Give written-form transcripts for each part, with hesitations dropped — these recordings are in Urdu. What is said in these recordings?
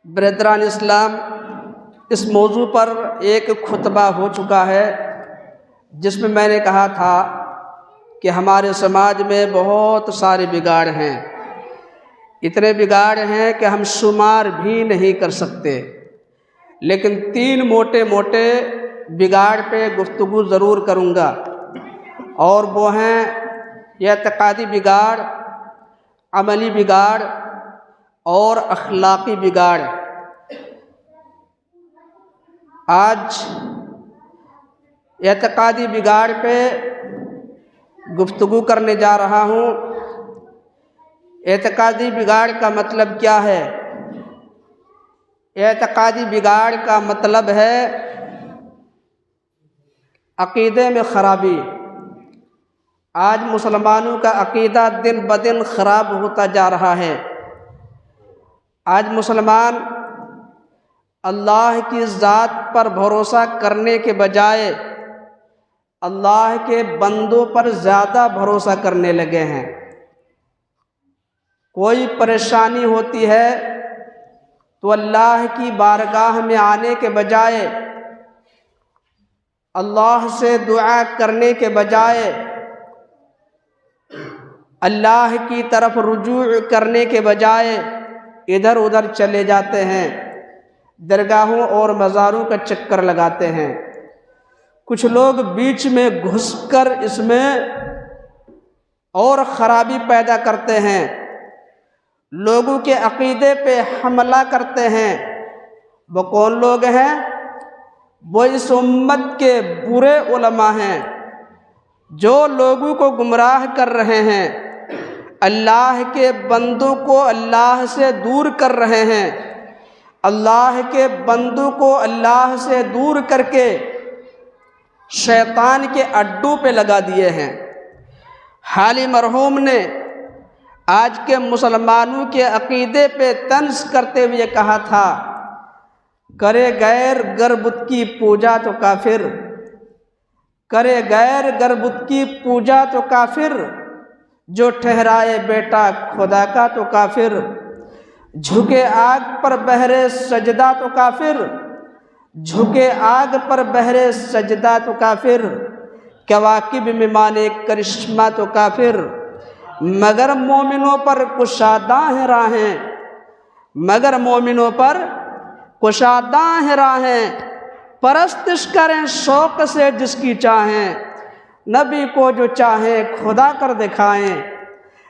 برادران اسلام، اس موضوع پر ایک خطبہ ہو چکا ہے جس میں نے کہا تھا کہ ہمارے سماج میں بہت سارے بگاڑ ہیں، اتنے بگاڑ ہیں کہ ہم شمار بھی نہیں کر سکتے، لیکن تین موٹے بگاڑ پہ گفتگو ضرور کروں گا، اور وہ ہیں اعتقادی بگاڑ، عملی بگاڑ اور اخلاقی بگاڑ۔ آج اعتقادی بگاڑ پہ گفتگو کرنے جا رہا ہوں۔ اعتقادی بگاڑ کا مطلب کیا ہے؟ اعتقادی بگاڑ کا مطلب ہے عقیدے میں خرابی۔ آج مسلمانوں کا عقیدہ دن بدن خراب ہوتا جا رہا ہے۔ آج مسلمان اللہ کی ذات پر بھروسہ کرنے کے بجائے اللہ کے بندوں پر زیادہ بھروسہ کرنے لگے ہیں۔ کوئی پریشانی ہوتی ہے تو اللہ کی بارگاہ میں آنے کے بجائے، اللہ سے دعا کرنے کے بجائے، اللہ کی طرف رجوع کرنے کے بجائے ادھر ادھر چلے جاتے ہیں، درگاہوں اور مزاروں کا چکر لگاتے ہیں۔ کچھ لوگ بیچ میں گھس کر اس میں اور خرابی پیدا کرتے ہیں، لوگوں کے عقیدے پہ حملہ کرتے ہیں۔ وہ کون لوگ ہیں؟ وہ اس امت کے برے علماء ہیں جو لوگوں کو گمراہ کر رہے ہیں، اللہ کے بندوں کو اللہ سے دور کر رہے ہیں، اللہ کے بندوں کو اللہ سے دور کر کے شیطان کے اڈوں پہ لگا دیے ہیں۔ حالی مرحوم نے آج کے مسلمانوں کے عقیدے پہ طنز کرتے ہوئے کہا تھا، کرے غیر گر بت کی پوجا تو کافر، کرے غیر گر بت کی پوجا تو کافر، جو ٹھہرائے بیٹا خدا کا تو کافر، جھکے آگ پر بہرے سجدہ تو کافر، جھکے آگ پر بہرے سجدہ تو کافر، کواکب میں مانے کرشمہ تو کافر، مگر مومنوں پر کشادہ ہیں راہیں، مگر مومنوں پر کشادہ ہیں راہیں، پرستش کریں شوق سے جس کی چاہیں، نبی کو جو چاہیں خدا کر دکھائیں،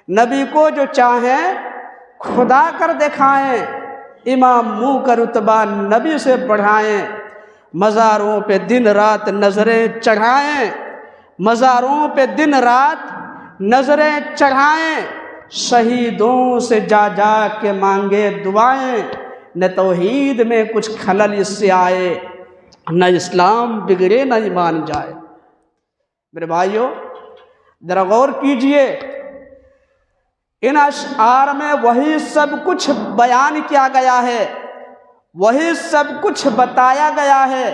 نبی کو جو چاہیں خدا کر دکھائیں، امام منہ کا رتبہ نبی سے بڑھائیں، مزاروں پہ دن رات نظریں چڑھائیں، مزاروں پہ دن رات نظریں چڑھائیں، شہیدوں سے جا جا کے مانگے دعائیں، نہ توحید میں کچھ خلل اس سے آئے، نہ اسلام بگڑے نہ ایمان جائے۔ میرے بھائیو، ذرا غور کیجئے، ان اشعار میں وہی سب کچھ بیان کیا گیا ہے، وہی سب کچھ بتایا گیا ہے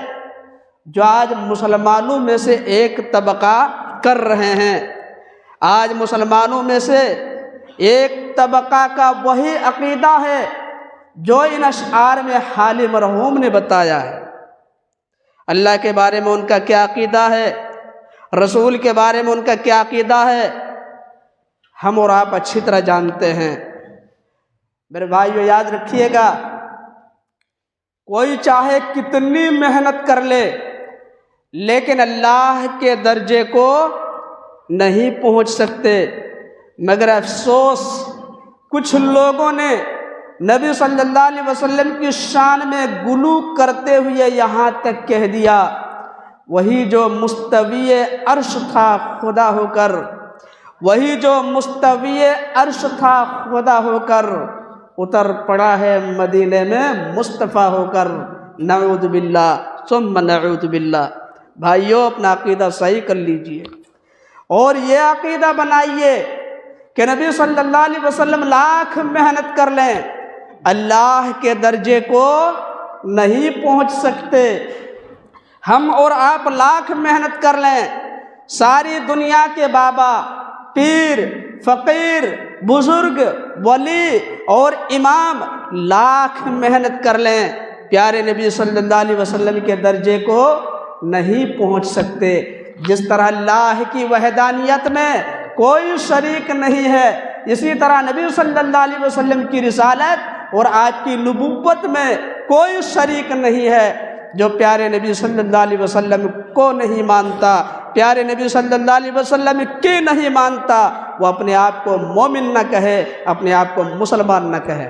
جو آج مسلمانوں میں سے ایک طبقہ کر رہے ہیں۔ آج مسلمانوں میں سے ایک طبقہ کا وہی عقیدہ ہے جو ان اشعار میں حالی مرحوم نے بتایا ہے۔ اللہ کے بارے میں ان کا کیا عقیدہ ہے، رسول کے بارے میں ان کا کیا عقیدہ ہے، ہم اور آپ اچھی طرح جانتے ہیں۔ میرے بھائیو، یاد رکھیے گا، کوئی چاہے کتنی محنت کر لے لیکن اللہ کے درجے کو نہیں پہنچ سکتے، مگر افسوس کچھ لوگوں نے نبی صلی اللہ علیہ وسلم کی شان میں غلو کرتے ہوئے یہاں تک کہہ دیا، وہی جو مستوی عرش تھا خدا ہو کر، وہی جو مستوی عرش تھا خدا ہو کر، اتر پڑا ہے مدینے میں مصطفیٰ ہو کر، نعوذ باللہ ثم نعوذ باللہ۔ بھائیو، اپنا عقیدہ صحیح کر لیجئے اور یہ عقیدہ بنائیے کہ نبی صلی اللہ علیہ وسلم لاکھ محنت کر لیں، اللہ کے درجے کو نہیں پہنچ سکتے۔ ہم اور آپ لاکھ محنت کر لیں، ساری دنیا کے بابا پیر، فقیر، بزرگ، ولی اور امام لاکھ محنت کر لیں، پیارے نبی صلی اللہ علیہ وسلم کے درجے کو نہیں پہنچ سکتے۔ جس طرح اللہ کی وحدانیت میں کوئی شریک نہیں ہے، اسی طرح نبی صلی اللہ علیہ وسلم کی رسالت اور آپ کی نبوت میں کوئی شریک نہیں ہے۔ جو پیارے نبی صلی اللہ علیہ وسلم کو نہیں مانتا، پیارے نبی صلی اللہ علیہ وسلم کی نہیں مانتا، وہ اپنے آپ کو مومن نہ کہے، اپنے آپ کو مسلمان نہ کہے۔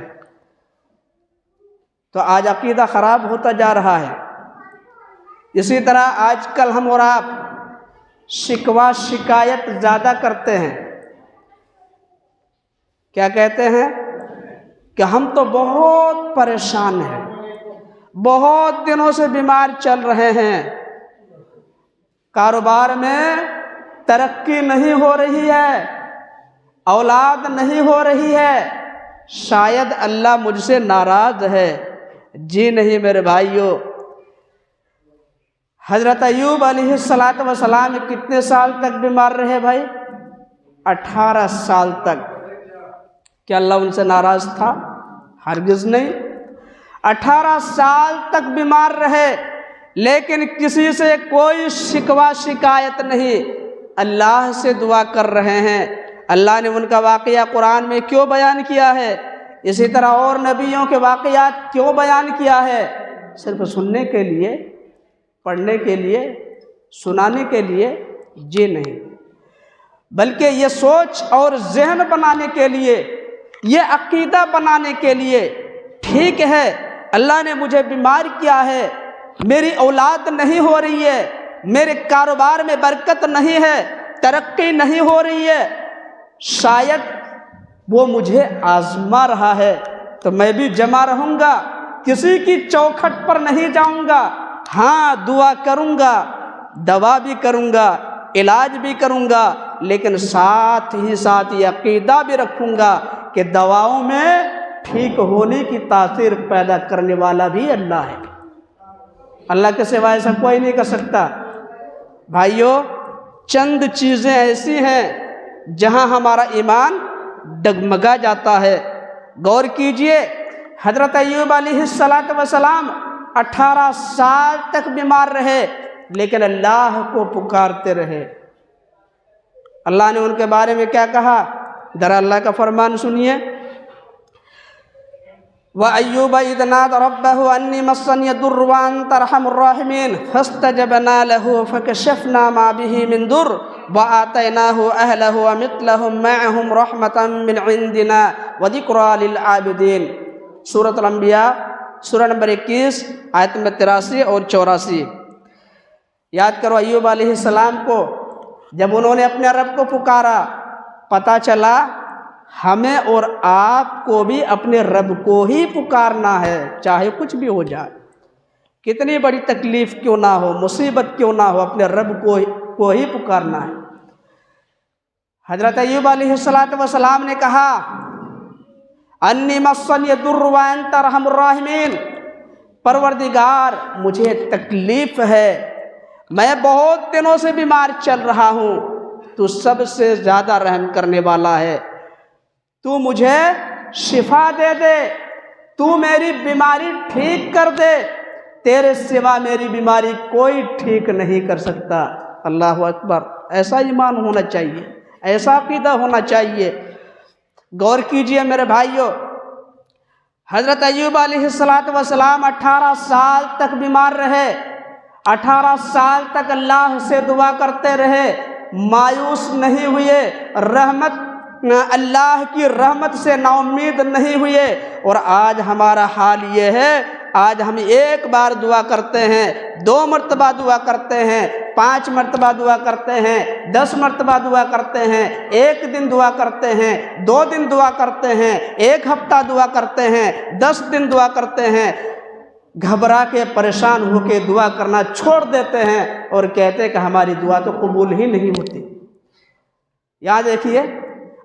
تو آج عقیدہ خراب ہوتا جا رہا ہے۔ اسی طرح آج کل ہم اور آپ شکوہ شکایت زیادہ کرتے ہیں۔ کیا کہتے ہیں کہ ہم تو بہت پریشان ہیں، بہت دنوں سے بیمار چل رہے ہیں، کاروبار میں ترقی نہیں ہو رہی ہے، اولاد نہیں ہو رہی ہے، شاید اللہ مجھ سے ناراض ہے۔ جی نہیں میرے بھائیوں، حضرت ایوب علیہ السلام کتنے سال تک بیمار رہے بھائی؟ 18 سال تک۔ کیا اللہ ان سے ناراض تھا؟ ہرگز نہیں۔ 18 سال تک بیمار رہے، لیکن کسی سے کوئی شکوہ شکایت نہیں، اللہ سے دعا کر رہے ہیں۔ اللہ نے ان کا واقعہ قرآن میں کیوں بیان کیا ہے؟ اسی طرح اور نبیوں کے واقعات کیوں بیان کیا ہے؟ صرف سننے کے لیے، پڑھنے کے لیے، سنانے کے لیے؟ جی نہیں، بلکہ یہ سوچ اور ذہن بنانے کے لیے، یہ عقیدہ بنانے کے لیے۔ ٹھیک ہے، اللہ نے مجھے بیمار کیا ہے، میری اولاد نہیں ہو رہی ہے، میرے کاروبار میں برکت نہیں ہے، ترقی نہیں ہو رہی ہے، شاید وہ مجھے آزما رہا ہے، تو میں بھی جمع رہوں گا، کسی کی چوکھٹ پر نہیں جاؤں گا۔ ہاں، دعا کروں گا، دوا بھی کروں گا، علاج بھی کروں گا، لیکن ساتھ ہی ساتھ یہ عقیدہ بھی رکھوں گا کہ دواؤں میں ٹھیک ہونے کی تاثیر پیدا کرنے والا بھی اللہ ہے۔ اللہ کے سوا ایسا کوئی نہیں کر سکتا۔ بھائیوں، چند چیزیں ایسی ہیں جہاں ہمارا ایمان ڈگمگا جاتا ہے۔ غور کیجئے، حضرت ایوب علیہ السلام 18 سال تک بیمار رہے، لیکن اللہ کو پکارتے رہے۔ اللہ نے ان کے بارے میں کیا کہا؟ ذرا اللہ کا فرمان سنیے۔ وَأَيُّوبَ إِذْ نَادَى رَبَّهُ أَنِّي مَسَّنِيَ الضُّرُّ وَأَنْتَ أَرْحَمُ الرَّاحِمِينَ فَاسْتَجَبْنَا لَهُ فَكَشَفْنَا مَا بِهِ مِنْ ضُرٍّ وَآتَيْنَاهُ أَهْلَهُ وَمِثْلَهُمْ مَعَهُمْ رَحْمَةً مِّنْ عِنْدِنَا وَذِكْرَىٰ لِلْعَابِدِينَ۔ سورۃ الانبیاء، سورہ نمبر 21، آیت نمبر 83 اور 84۔ یاد کرو، ایوب علیہ السلام کو جب انہوں نے اپنے رب کو پکارا، پتہ چلا ہمیں اور آپ کو بھی اپنے رب کو ہی پکارنا ہے، چاہے کچھ بھی ہو جائے، کتنی بڑی تکلیف کیوں نہ ہو، مصیبت کیوں نہ ہو، اپنے رب کو ہی پکارنا ہے۔ حضرت ایوب علیہ السلام نے کہا، انی مسنی الضر وانت ارحم الراحمین، پروردگار مجھے تکلیف ہے، میں بہت دنوں سے بیمار چل رہا ہوں، تو سب سے زیادہ رحم کرنے والا ہے، تو مجھے شفا دے دے، تو میری بیماری ٹھیک کر دے، تیرے سوا میری بیماری کوئی ٹھیک نہیں کر سکتا۔ اللہ اکبر! ایسا ایمان ہونا چاہیے، ایسا عقیدہ ہونا چاہیے۔ غور کیجئے میرے بھائیوں، حضرت ایوب علیہ السلام 18 سال تک بیمار رہے، 18 سال تک اللہ سے دعا کرتے رہے، مایوس نہیں ہوئے، اللہ کی رحمت سے نا امید نہیں ہوئے۔ اور آج ہمارا حال یہ ہے، آج ہم ایک بار دعا کرتے ہیں، 2 مرتبہ دعا کرتے ہیں، 5 مرتبہ دعا کرتے ہیں، 10 مرتبہ دعا کرتے ہیں، 1 دن دعا کرتے ہیں، 2 دن دعا کرتے ہیں، 1 ہفتہ دعا کرتے ہیں، 10 دن دعا کرتے ہیں، گھبرا کے پریشان ہو کے دعا کرنا چھوڑ دیتے ہیں اور کہتے ہیں کہ ہماری دعا تو قبول ہی نہیں ہوتی۔ یاد دیکھیے،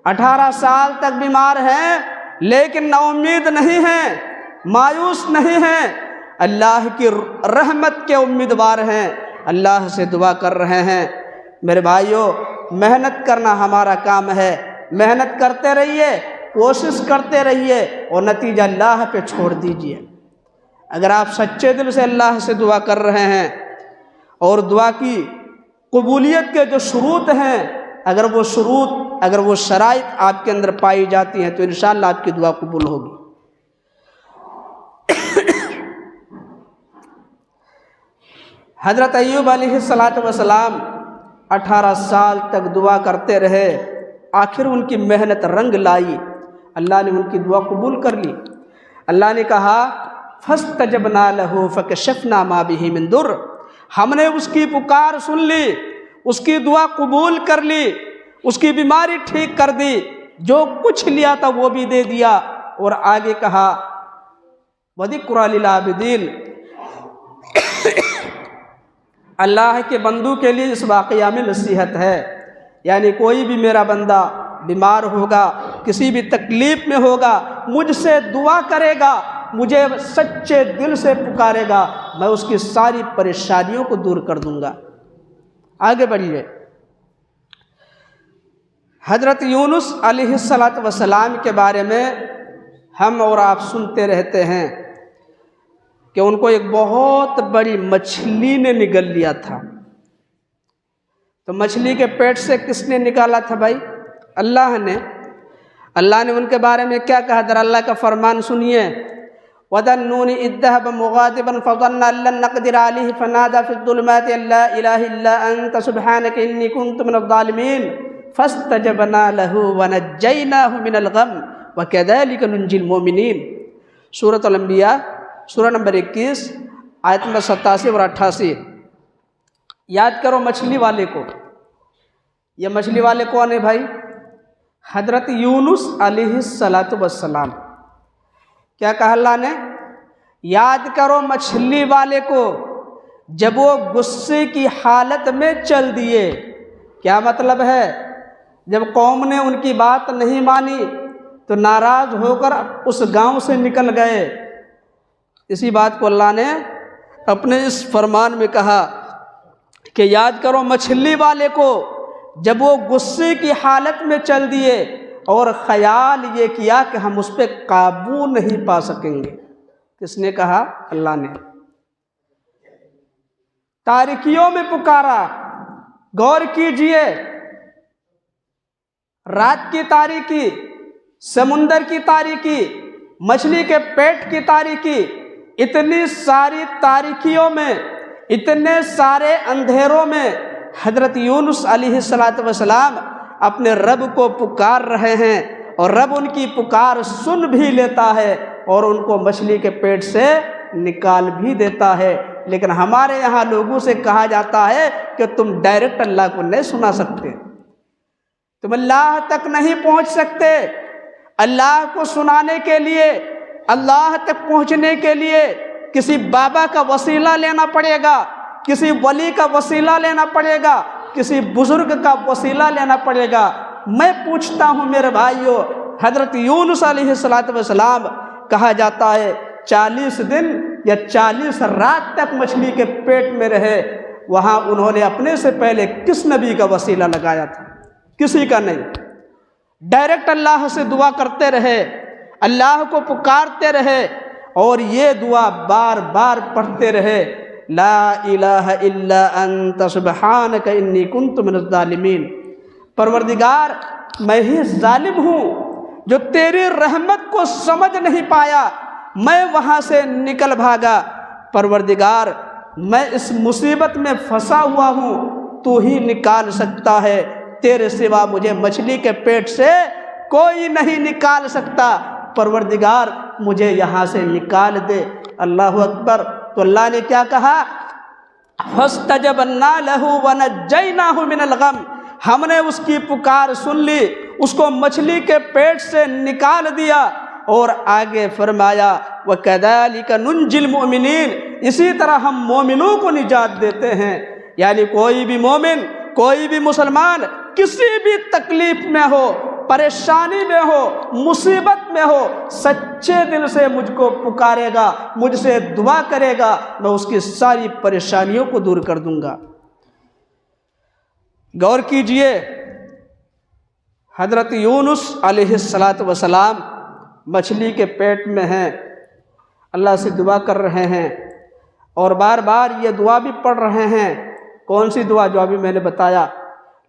18 سال تک بیمار ہیں، لیکن نا امید نہیں ہیں، مایوس نہیں ہیں، اللہ کی رحمت کے امیدوار ہیں، اللہ سے دعا کر رہے ہیں۔ میرے بھائیوں، محنت کرنا ہمارا کام ہے، محنت کرتے رہیے، کوشش کرتے رہیے اور نتیجہ اللہ پہ چھوڑ دیجئے۔ اگر آپ سچے دل سے اللہ سے دعا کر رہے ہیں اور دعا کی قبولیت کے جو شروط ہیں، اگر وہ شرائط آپ کے اندر پائی جاتی ہیں تو انشاءاللہ آپ کی دعا قبول ہوگی۔ حضرت ایوب علیہ السلام 18 سال تک دعا کرتے رہے، آخر ان کی محنت رنگ لائی، اللہ نے ان کی دعا قبول کر لی۔ اللہ نے کہا فَاسْتَجَبْنَا لَهُ فَكَشَفْنَا مَا بِهِ مِن ضُرٍّ، ہم نے اس کی پکار سن لی، اس کی دعا قبول کر لی، اس کی بیماری ٹھیک کر دی، جو کچھ لیا تھا وہ بھی دے دیا۔ اور آگے کہا وَذِكْرَىٰ لِلْعَابِدِينَ، اللہ کے بندوں کے لیے اس واقعہ میں نصیحت ہے، یعنی کوئی بھی میرا بندہ بیمار ہوگا، کسی بھی تکلیف میں ہوگا، مجھ سے دعا کرے گا، مجھے سچے دل سے پکارے گا، میں اس کی ساری پریشانیوں کو دور کر دوں گا۔ آگے بڑھیے۔ حضرت یونس علیہ السلام کے بارے میں ہم اور آپ سنتے رہتے ہیں کہ ان کو ایک بہت بڑی مچھلی نے نگل لیا تھا۔ تو مچھلی کے پیٹ سے کس نے نکالا تھا بھائی؟ اللہ نے ان کے بارے میں کیا کہا؟ ذرا اللہ کا فرمان سنیے۔ وَذَنُّونِ إِذ ذَّهَبَ مُغَاضِبًا فَظَنَّ أَن لَّن نَّقْدِرَ عَلَيْهِ فَنَادَىٰ فِي الظُّلُمَاتِ أَن لَّا إِلَٰهَ إِلَّا أَنتَ سُبْحَانَكَ إِنِّي كُنتُ مِنَ الظَّالِمِينَ فَاسْتَجَبْنَا لَهُ وَنَجَّيْنَاهُ مِنَ الْغَمِّ وَكَذَٰلِكَ نُنجِي الْمُؤْمِنِينَ۔ سورۃ الانبیاء سورہ نمبر 21 آیت نمبر 87 اور 88۔ یاد کرو مچھلی والے کو۔ یہ مچھلی والے کون ہیں بھائی؟ حضرت یونس علیہ السلام۔ کیا کہا اللہ نے؟ یاد کرو مچھلی والے کو جب وہ غصے کی حالت میں چل دیے۔ کیا مطلب ہے؟ جب قوم نے ان کی بات نہیں مانی تو ناراض ہو کر اس گاؤں سے نکل گئے۔ اسی بات کو اللہ نے اپنے اس فرمان میں کہا کہ یاد کرو مچھلی والے کو جب وہ غصے کی حالت میں چل دیے اور خیال یہ کیا کہ ہم اس پہ قابو نہیں پا سکیں گے۔ کس نے کہا؟ اللہ نے۔ تاریکیوں میں پکارا، غور کیجئے، رات کی تاریکی، سمندر کی تاریکی، مچھلی کے پیٹ کی تاریکی، اتنی ساری تاریکیوں میں، اتنے سارے اندھیروں میں حضرت یونس علیہ السلام اپنے رب کو پکار رہے ہیں اور رب ان کی پکار سن بھی لیتا ہے اور ان کو مچھلی کے پیٹ سے نکال بھی دیتا ہے۔ لیکن ہمارے یہاں لوگوں سے کہا جاتا ہے کہ تم ڈائریکٹ اللہ کو نہیں سنا سکتے، تم اللہ تک نہیں پہنچ سکتے۔ اللہ کو سنانے کے لیے، اللہ تک پہنچنے کے لیے کسی بابا کا وسیلہ لینا پڑے گا، کسی ولی کا وسیلہ لینا پڑے گا، کسی بزرگ کا وسیلہ لینا پڑے گا۔ میں پوچھتا ہوں میرے بھائیوں، حضرت یونس علیہ السلام کہا جاتا ہے 40 دن یا 40 رات تک مچھلی کے پیٹ میں رہے، وہاں انہوں نے اپنے سے پہلے کس نبی کا وسیلہ لگایا تھا؟ کسی کا نہیں۔ ڈائریکٹ اللہ سے دعا کرتے رہے، اللہ کو پکارتے رہے اور یہ دعا بار بار پڑھتے رہے، لا الہ الا انت سبحانک انی کنت من الظالمین۔ پروردگار میں ہی ظالم ہوں جو تیری رحمت کو سمجھ نہیں پایا، میں وہاں سے نکل بھاگا۔ پروردگار میں اس مصیبت میں پھنسا ہوا ہوں، تو ہی نکال سکتا ہے، تیرے سوا مجھے مچھلی کے پیٹ سے کوئی نہیں نکال سکتا، پروردگار مجھے یہاں سے نکال دے۔ اللہ اکبر۔ تو اللہ نے کیا کہا؟ فَاسْتَجَبْنَا لَهُ وَنَجَّيْنَاهُ مِنَ الْغَمِّ، ہم نے اس کی پکار سن لی، اس کو مچھلی کے پیٹ سے نکال دیا اور آگے فرمایا وَكَذَلِكَ نُنْجِي الْمُؤْمِنِينَ، اسی طرح ہم مومنوں کو نجات دیتے ہیں۔ یعنی کوئی بھی مومن، کوئی بھی مسلمان کسی بھی تکلیف میں ہو، پریشانی میں ہو، مصیبت میں ہو، سچے دل سے مجھ کو پکارے گا، مجھ سے دعا کرے گا، میں اس کی ساری پریشانیوں کو دور کر دوں گا۔ غور کیجئے، حضرت یونس علیہ السلام مچھلی کے پیٹ میں ہیں، اللہ سے دعا کر رہے ہیں اور بار بار یہ دعا بھی پڑھ رہے ہیں۔ کون سی دعا؟ جو ابھی میں نے بتایا،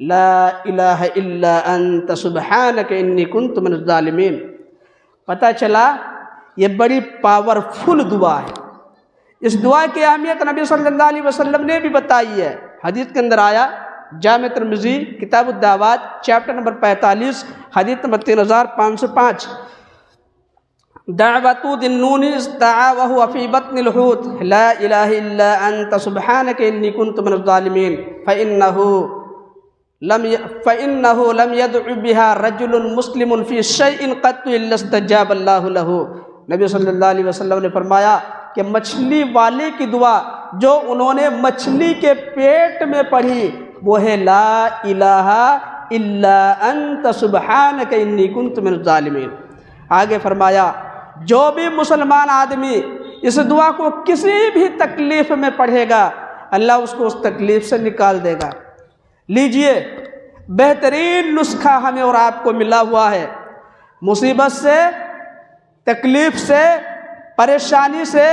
لا الہ الا انت سبحانک انی کنت من الظالمین۔ پتہ چلا یہ بڑی پاورفل دعا ہے۔ اس دعا کی اہمیت نبی صلی اللہ علیہ وسلم نے بھی بتائی ہے۔ حدیث کے اندر آیا، جامع ترمذی کتاب الدعوات چیپٹر نمبر 45 حدیث نمبر 3505، دعوت ذی النون اذ دعا وهو فی بطن الحوت لا الہ الا انت سبحانک انی کنت من الظالمین فإنه لم يدع بها رجل مسلم في شيء قط الا استجاب اللہ له۔ نبی صلی اللہ علیہ وسلم نے فرمایا کہ مچھلی والے کی دعا جو انہوں نے مچھلی کے پیٹ میں پڑھی وہ ہے لا الہ الا انت سبحانک انی کنت من الظالمین۔ آگے فرمایا جو بھی مسلمان آدمی اس دعا کو کسی بھی تکلیف میں پڑھے گا اللہ اس کو اس تکلیف سے نکال دے گا۔ لیجئے بہترین نسخہ ہمیں اور آپ کو ملا ہوا ہے، مصیبت سے، تکلیف سے، پریشانی سے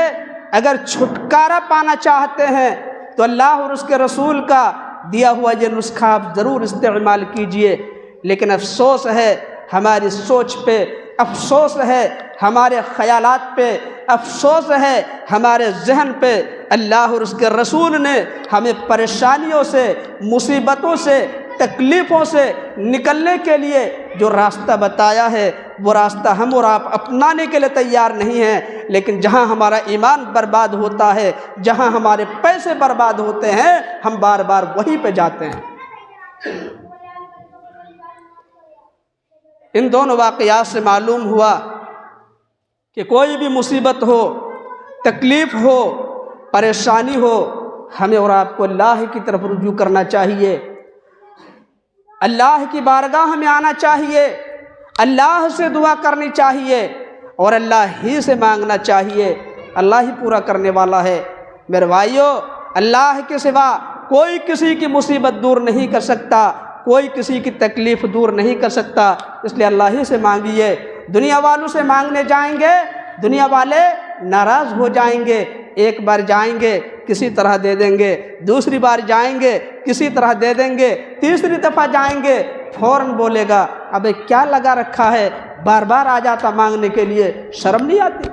اگر چھٹکارا پانا چاہتے ہیں تو اللہ اور اس کے رسول کا دیا ہوا یہ نسخہ آپ ضرور استعمال کیجئے۔ لیکن افسوس ہے ہماری سوچ پہ، افسوس ہے ہمارے خیالات پہ، افسوس ہے ہمارے ذہن پہ، اللہ اور اس کے رسول نے ہمیں پریشانیوں سے، مصیبتوں سے، تکلیفوں سے نکلنے کے لیے جو راستہ بتایا ہے وہ راستہ ہم اور آپ اپنانے کے لیے تیار نہیں ہیں۔ لیکن جہاں ہمارا ایمان برباد ہوتا ہے، جہاں ہمارے پیسے برباد ہوتے ہیں، ہم بار بار وہیں پہ جاتے ہیں۔ ان دونوں واقعات سے معلوم ہوا کہ کوئی بھی مصیبت ہو، تکلیف ہو، پریشانی ہو، ہمیں اور آپ کو اللہ کی طرف رجوع کرنا چاہیے، اللہ کی بارگاہ میں آنا چاہیے، اللہ سے دعا کرنی چاہیے اور اللہ ہی سے مانگنا چاہیے۔ اللہ ہی پورا کرنے والا ہے۔ میرے بھائیو، اللہ کے سوا کوئی کسی کی مصیبت دور نہیں کر سکتا، کوئی کسی کی تکلیف دور نہیں کر سکتا، اس لیے اللہ ہی سے مانگیے۔ دنیا والوں سے مانگنے جائیں گے، دنیا والے ناراض ہو جائیں گے، ایک بار جائیں گے کسی طرح دے دیں گے، دوسری بار جائیں گے کسی طرح دے دیں گے، تیسری دفعہ جائیں گے فوراً بولے گا ابے کیا لگا رکھا ہے، بار بار آ جاتا مانگنے کے لیے، شرم نہیں آتی؟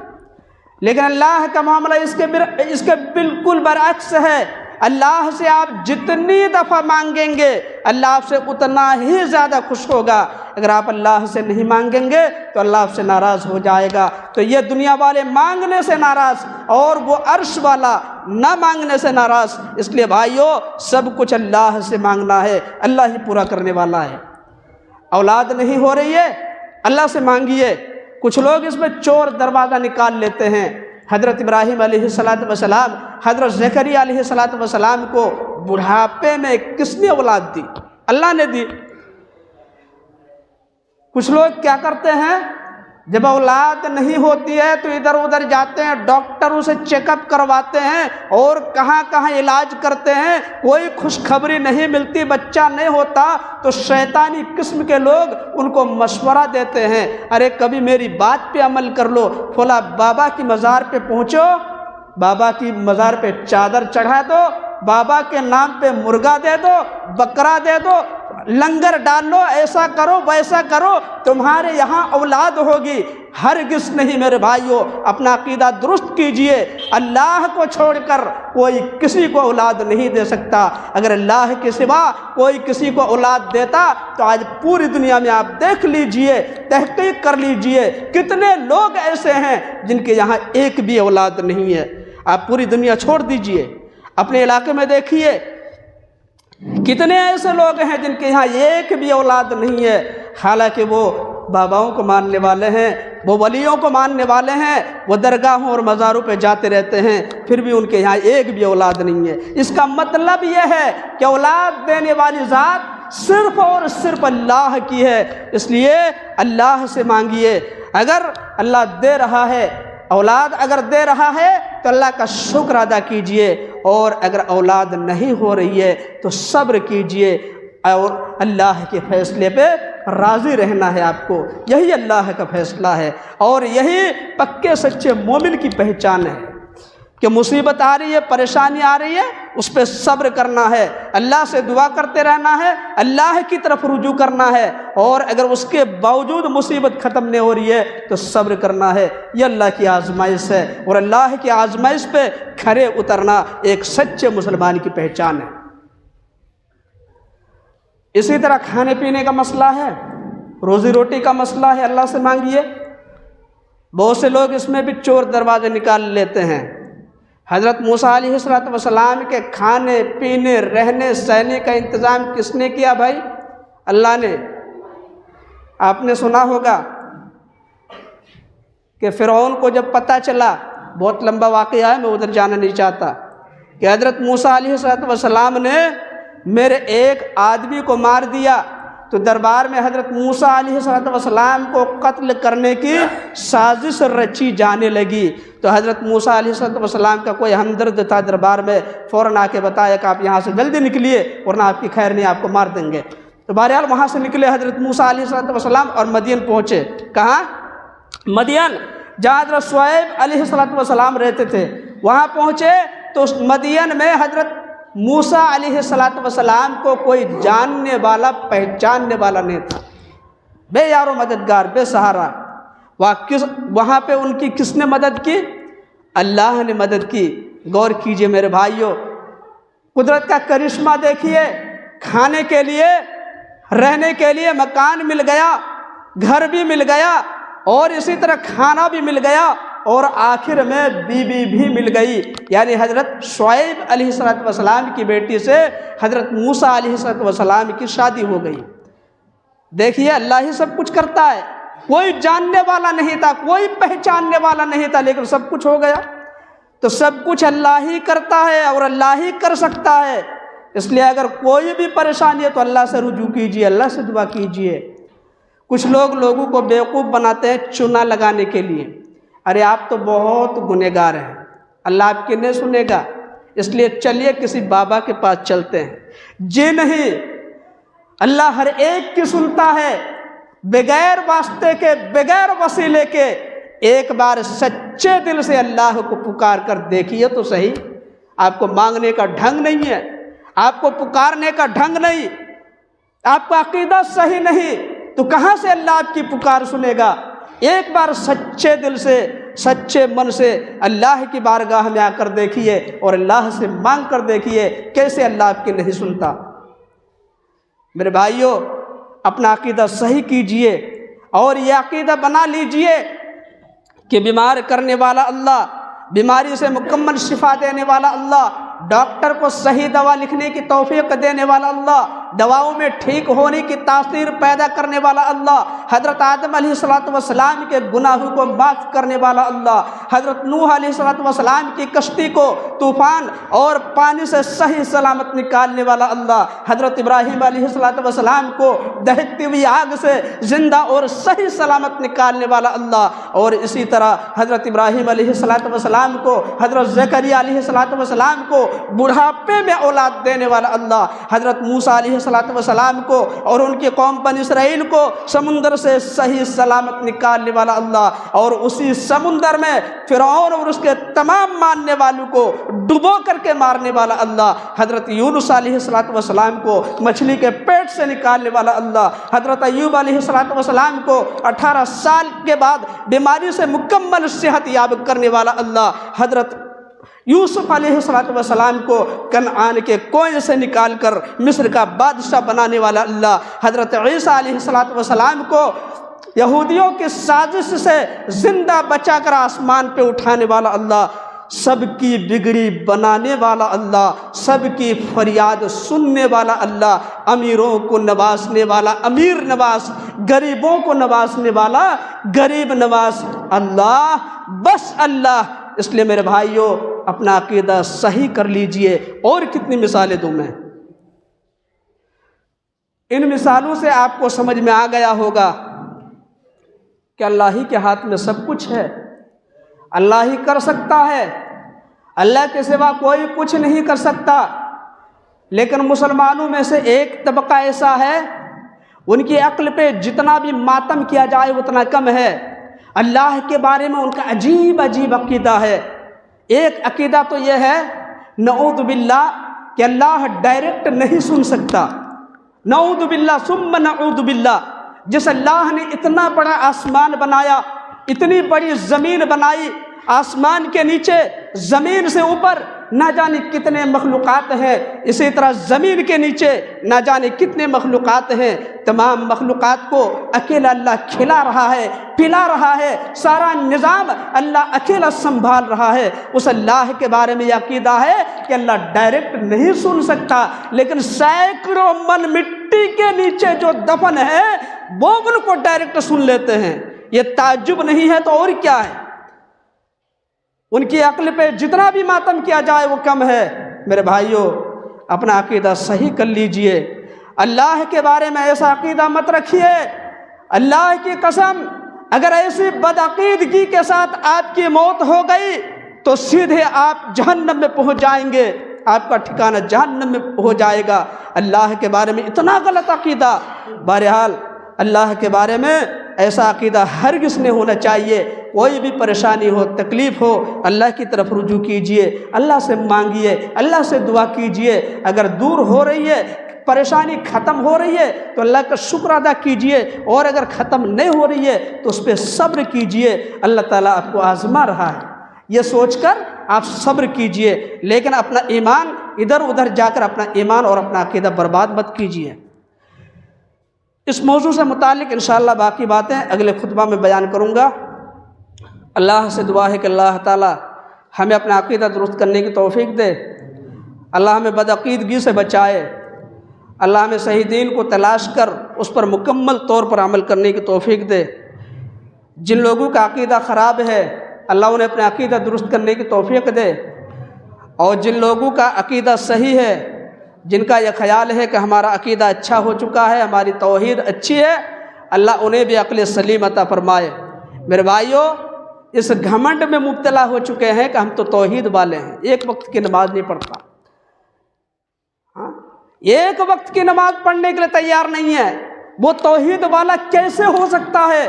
لیکن اللہ کا معاملہ اس کے بالکل برعکس ہے۔ اللہ سے آپ جتنی دفعہ مانگیں گے اللہ آپ سے اتنا ہی زیادہ خوش ہوگا۔ اگر آپ اللہ سے نہیں مانگیں گے تو اللہ آپ سے ناراض ہو جائے گا۔ تو یہ دنیا والے مانگنے سے ناراض اور وہ عرش والا نہ مانگنے سے ناراض، اس لیے بھائیو سب کچھ اللہ سے مانگنا ہے، اللہ ہی پورا کرنے والا ہے۔ اولاد نہیں ہو رہی ہے، اللہ سے مانگیے۔ کچھ لوگ اس میں چور دروازہ نکال لیتے ہیں۔ حضرت ابراہیم علیہ السلام، حضرت زکریا علیہ السلام کو بڑھاپے میں کس نے اولاد دی؟ اللہ نے دی۔ کچھ لوگ کیا کرتے ہیں، جب اولاد نہیں ہوتی ہے تو ادھر ادھر جاتے ہیں، ڈاکٹروں سے چیک اپ کرواتے ہیں اور کہاں کہاں علاج کرتے ہیں، کوئی خوشخبری نہیں ملتی، بچہ نہیں ہوتا تو شیطانی قسم کے لوگ ان کو مشورہ دیتے ہیں، ارے کبھی میری بات پہ عمل کر لو، فلاں بابا کی مزار پہ پہنچو، بابا کی مزار پہ چادر چڑھا دو، بابا کے نام پہ مرغا دے دو، بکرا دے دو، لنگر ڈال لو، ایسا کرو ویسا کرو، تمہارے یہاں اولاد ہوگی۔ ہرگز نہیں میرے بھائیو، اپنا عقیدہ درست کیجئے، اللہ کو چھوڑ کر کوئی کسی کو اولاد نہیں دے سکتا۔ اگر اللہ کے سوا کوئی کسی کو اولاد دیتا تو آج پوری دنیا میں آپ دیکھ لیجئے، تحقیق کر لیجئے، کتنے لوگ ایسے ہیں جن کے یہاں ایک بھی اولاد نہیں ہے۔ آپ پوری دنیا چھوڑ دیجئے، اپنے علاقے میں دیکھیے کتنے ایسے لوگ ہیں جن کے یہاں ایک بھی اولاد نہیں ہے، حالانکہ وہ باباؤں کو ماننے والے ہیں، وہ ولیوں کو ماننے والے ہیں، وہ درگاہوں اور مزاروں پہ جاتے رہتے ہیں، پھر بھی ان کے یہاں ایک بھی اولاد نہیں ہے۔ اس کا مطلب یہ ہے کہ اولاد دینے والی ذات صرف اور صرف اللہ کی ہے، اس لیے اللہ سے مانگیے۔ اگر اللہ دے رہا ہے، اولاد اگر دے رہا ہے تو اللہ کا شکر ادا کیجئے، اور اگر اولاد نہیں ہو رہی ہے تو صبر کیجئے، اور اللہ کے فیصلے پہ راضی رہنا ہے آپ کو. یہی اللہ کا فیصلہ ہے اور یہی پکے سچے مومن کی پہچان ہے کہ مصیبت آ رہی ہے، پریشانی آ رہی ہے، اس پہ صبر کرنا ہے، اللہ سے دعا کرتے رہنا ہے، اللہ کی طرف رجوع کرنا ہے، اور اگر اس کے باوجود مصیبت ختم نہیں ہو رہی ہے تو صبر کرنا ہے. یہ اللہ کی آزمائش ہے اور اللہ کی آزمائش پہ کھرے اترنا ایک سچے مسلمان کی پہچان ہے. اسی طرح کھانے پینے کا مسئلہ ہے، روزی روٹی کا مسئلہ ہے، اللہ سے مانگیے. بہت سے لوگ اس میں بھی چور دروازے نکال لیتے ہیں. حضرت موسیٰ علیہ السلام کے کھانے پینے رہنے سہنے کا انتظام کس نے کیا بھائی؟ اللہ نے. آپ نے سنا ہوگا کہ فرعون کو جب پتہ چلا، بہت لمبا واقعہ ہے، میں ادھر جانا نہیں چاہتا، کہ حضرت موسیٰ علیہ السلام نے میرے ایک آدمی کو مار دیا، تو دربار میں حضرت موسیٰ علیہ السلام کو قتل کرنے کی سازش رچی جانے لگی. تو حضرت موسیٰ علیہ السلام کا کوئی ہمدرد تھا دربار میں، فوراً آ کے بتایا کہ آپ یہاں سے جلدی نکلیے ورنہ آپ کی خیر نہیں، آپ کو مار دیں گے. تو بہرحال وہاں سے نکلے حضرت موسیٰ علیہ السلام اور مدین پہنچے. کہاں؟ مدین، جہاں حضرت شعیب علیہ السلام رہتے تھے. وہاں پہنچے تو مدین میں حضرت موسیٰ علیہ السلام کو کوئی جاننے والا پہچاننے والا نہیں تھا، بے یار و مددگار، بے سہارا. وہاں پہ ان کی کس نے مدد کی؟ اللہ نے مدد کی. غور کیجئے میرے بھائیوں، قدرت کا کرشمہ دیکھیے. کھانے کے لیے، رہنے کے لیے مکان مل گیا، گھر بھی مل گیا، اور اسی طرح کھانا بھی مل گیا، اور آخر میں بیوی بھی مل گئی. یعنی حضرت شعیب علیہ السلام کی بیٹی سے حضرت موسیٰ علیہ السلام کی شادی ہو گئی. دیکھیے اللہ ہی سب کچھ کرتا ہے. کوئی جاننے والا نہیں تھا، کوئی پہچاننے والا نہیں تھا، لیکن سب کچھ ہو گیا. تو سب کچھ اللہ ہی کرتا ہے اور اللہ ہی کر سکتا ہے. اس لیے اگر کوئی بھی پریشانی ہے تو اللہ سے رجوع کیجیے، اللہ سے دعا کیجیے. کچھ لوگ لوگوں کو بیوقوف بناتے ہیں چونا لگانے کے لیے. ارے آپ تو بہت گنہگار ہیں، اللہ آپ کی نہیں سنے گا، اس لیے چلیے کسی بابا کے پاس چلتے ہیں. جی نہیں، اللہ ہر ایک کی سنتا ہے، بغیر واسطے کے، بغیر وسیلے کے. ایک بار سچے دل سے اللہ کو پکار کر دیکھیے تو صحیح. آپ کو مانگنے کا ڈھنگ نہیں ہے، آپ کو پکارنے کا ڈھنگ نہیں، آپ کا عقیدہ صحیح نہیں، تو کہاں سے اللہ آپ کی پکار سنے گا؟ ایک بار سچے دل سے، سچے من سے اللہ کی بارگاہ میں آ کر دیکھیے اور اللہ سے مانگ کر دیکھیے کیسے اللہ آپ کی نہیں سنتا. میرے بھائیوں، اپنا عقیدہ صحیح کیجئے اور یہ عقیدہ بنا لیجئے کہ بیمار کرنے والا اللہ، بیماری سے مکمل شفا دینے والا اللہ، ڈاکٹر کو صحیح دوا لکھنے کی توفیق دینے والا اللہ، دواؤں میں ٹھیک ہونے کی تاثیر پیدا کرنے والا اللہ، حضرت آدم علیہ السلام کے گناہوں کو معاف کرنے والا اللہ، حضرت نوح علیہ السلام کی کشتی کو طوفان اور پانی سے صحیح سلامت نکالنے والا اللہ، حضرت ابراہیم علیہ السلام کو دہکتی ہوئی آگ سے زندہ اور صحیح سلامت نکالنے والا اللہ، اور اسی طرح حضرت ابراہیم علیہ السلام کو، حضرت زکریا علیہ السلام کو بڑھاپے میں اولاد دینے والا اللہ، حضرت موسیٰ علیہ السلام کو اور ان کی قوم بنی اسرائیل کو سمندر سے صحیح سلامت نکالنے والا اللہ، اور اسی سمندر میں فرعون اور اس کے تمام ماننے والوں کو ڈبو کر کے مارنے والا اللہ، حضرت یونس علیہ السلام کو مچھلی کے پیٹ سے نکالنے والا اللہ، حضرت ایوب علیہ السلام کو 18 سال کے بعد بیماری سے مکمل صحت یاب کرنے والا اللہ، حضرت یوسف علیہ السلام کو کنعان کے کنویں سے نکال کر مصر کا بادشاہ بنانے والا اللہ، حضرت عیسیٰ علیہ السلام کو یہودیوں کی سازش سے زندہ بچا کر آسمان پہ اٹھانے والا اللہ، سب کی بگڑی بنانے والا اللہ، سب کی فریاد سننے والا اللہ، امیروں کو نوازنے والا امیر نواز، غریبوں کو نوازنے والا غریب نواز اللہ، بس اللہ. اس لیے میرے بھائیوں، اپنا عقیدہ صحیح کر لیجئے. اور کتنی مثالیں دوں میں؟ ان مثالوں سے آپ کو سمجھ میں آ گیا ہوگا کہ اللہ ہی کے ہاتھ میں سب کچھ ہے، اللہ ہی کر سکتا ہے، اللہ کے سوا کوئی کچھ نہیں کر سکتا. لیکن مسلمانوں میں سے ایک طبقہ ایسا ہے ان کی عقل پہ جتنا بھی ماتم کیا جائے اتنا کم ہے۔ اللہ کے بارے میں ان کا عجیب عجیب عقیدہ ہے۔ ایک عقیدہ تو یہ ہے نعوذ باللہ کہ اللہ ڈائریکٹ نہیں سن سکتا، نعوذ باللہ ثم نعوذ باللہ۔ جس اللہ نے اتنا بڑا آسمان بنایا، اتنی بڑی زمین بنائی، آسمان کے نیچے زمین سے اوپر نہ جانے کتنے مخلوقات ہیں، اسی طرح زمین کے نیچے نہ جانے کتنے مخلوقات ہیں، تمام مخلوقات کو اکیلا اللہ کھلا رہا ہے، پلا رہا ہے، سارا نظام اللہ اکیلا سنبھال رہا ہے۔ اس اللہ کے بارے میں یہ عقیدہ ہے کہ اللہ ڈائریکٹ نہیں سن سکتا، لیکن سینکڑوں من مٹی کے نیچے جو دفن ہے وہ ان کو ڈائریکٹ سن لیتے ہیں۔ یہ تعجب نہیں ہے تو اور کیا ہے؟ ان کی عقل پہ جتنا بھی ماتم کیا جائے وہ کم ہے۔ میرے بھائیوں، اپنا عقیدہ صحیح کر لیجئے، اللہ کے بارے میں ایسا عقیدہ مت رکھیے۔ اللہ کی قسم، اگر ایسی بدعقیدگی کے ساتھ آپ کی موت ہو گئی تو سیدھے آپ جہنم میں پہنچ جائیں گے، آپ کا ٹھکانہ جہنم میں ہو جائے گا۔ اللہ کے بارے میں اتنا غلط عقیدہ، بہرحال اللہ کے بارے میں ایسا عقیدہ ہرگز نہیں ہونا چاہیے۔ کوئی بھی پریشانی ہو، تکلیف ہو، اللہ کی طرف رجوع کیجئے، اللہ سے مانگیے، اللہ سے دعا کیجئے۔ اگر دور ہو رہی ہے، پریشانی ختم ہو رہی ہے تو اللہ کا شکر ادا کیجئے، اور اگر ختم نہیں ہو رہی ہے تو اس پہ صبر کیجئے۔ اللہ تعالیٰ آپ کو آزما رہا ہے، یہ سوچ کر آپ صبر کیجئے، لیکن اپنا ایمان ادھر ادھر جا کر اپنا ایمان اور اپنا عقیدہ برباد مت کیجئے۔ اس موضوع سے متعلق انشاءاللہ باقی باتیں اگلے خطبہ میں بیان کروں گا۔ اللہ سے دعا ہے کہ اللہ تعالیٰ ہمیں اپنا عقیدہ درست کرنے کی توفیق دے، اللہ ہمیں بدعقیدگی سے بچائے، اللہ ہمیں صحیح دین کو تلاش کر اس پر مکمل طور پر عمل کرنے کی توفیق دے۔ جن لوگوں کا عقیدہ خراب ہے اللہ انہیں اپنا عقیدہ درست کرنے کی توفیق دے، اور جن لوگوں کا عقیدہ صحیح ہے، جن کا یہ خیال ہے کہ ہمارا عقیدہ اچھا ہو چکا ہے، ہماری توحید اچھی ہے، اللہ انہیں بھی عقل سلیم عطا فرمائے۔ میرے بھائیوں، اس گھمنڈ میں مبتلا ہو چکے ہیں کہ ہم تو توحید والے ہیں، ایک وقت کی نماز نہیں پڑھتا، ایک وقت کی نماز پڑھنے کے لیے تیار نہیں ہے۔ وہ توحید والا کیسے ہو سکتا ہے؟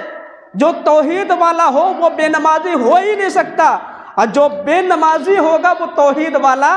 جو توحید والا ہو وہ بے نمازی ہو ہی نہیں سکتا، اور جو بے نمازی ہوگا وہ توحید والا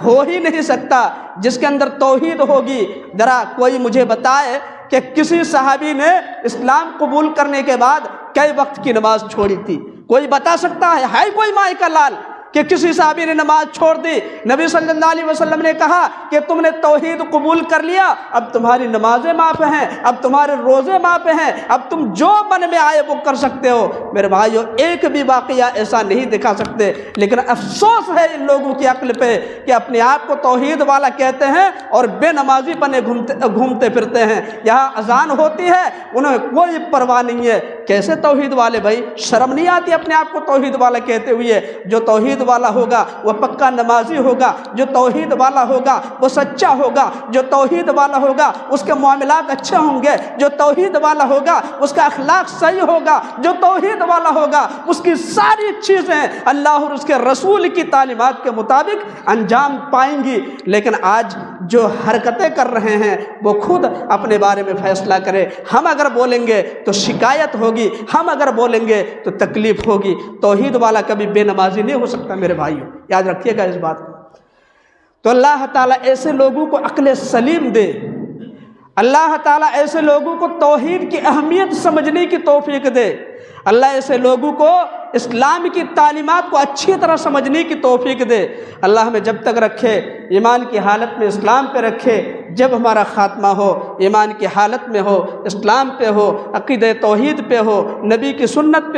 ہو ہی نہیں سکتا۔ جس کے اندر توحید ہوگی، ذرا کوئی مجھے بتائے کہ کسی صحابی نے اسلام قبول کرنے کے بعد کئی وقت کی نماز چھوڑی تھی؟ کوئی بتا سکتا ہے کوئی مائی کا لال کہ کسی صحابی نے نماز چھوڑ دی؟ نبی صلی اللہ علیہ وسلم نے کہا کہ تم نے توحید قبول کر لیا، اب تمہاری نمازیں معاف ہیں، اب تمہارے روزے معاف ہیں، اب تم جو من میں آئے وہ کر سکتے ہو۔ میرے بھائیو، ایک بھی واقعہ ایسا نہیں دکھا سکتے، لیکن افسوس ہے ان لوگوں کی عقل پہ کہ اپنے آپ کو توحید والا کہتے ہیں اور بے نمازی بنے گھومتے پھرتے ہیں۔ یہاں اذان ہوتی ہے، انہیں کوئی پرواہ نہیں ہے۔ کیسے توحید والے بھائی؟ شرم نہیں آتی اپنے آپ کو توحید والا کہتے ہوئے؟ جو توحید والا ہوگا وہ پکا نمازی ہوگا، جو توحید والا ہوگا وہ سچا ہوگا، جو توحید والا ہوگا اس کے معاملات اچھے ہوں گے، جو توحید والا ہوگا اس کا اخلاق صحیح ہوگا، جو توحید والا ہوگا اس کی ساری چیزیں اللہ اور اس کے رسول کی تعلیمات کے مطابق انجام پائیں گی۔ لیکن آج جو حرکتیں کر رہے ہیں وہ خود اپنے بارے میں فیصلہ کرے۔ ہم اگر بولیں گے تو شکایت ہوگی، ہم اگر بولیں گے تو تکلیف ہوگی۔ توحید والا کبھی بے نمازی نہیں ہو سکتا میرے بھائیوں، یاد رکھیے گا اس بات کو۔ تو اللہ تعالیٰ ایسے لوگوں کو عقل سلیم دے، اللہ تعالیٰ ایسے لوگوں کو توحید کی اہمیت سمجھنے کی توفیق دے، اللہ ایسے لوگوں کو اسلام کی تعلیمات کو اچھی طرح سمجھنے کی توفیق دے۔ اللہ ہمیں جب تک رکھے ایمان کی حالت میں اسلام پہ رکھے، جب ہمارا خاتمہ ہو ایمان کی حالت میں ہو، اسلام پہ ہو، عقیدہ توحید پہ ہو، نبی کی سنت پہ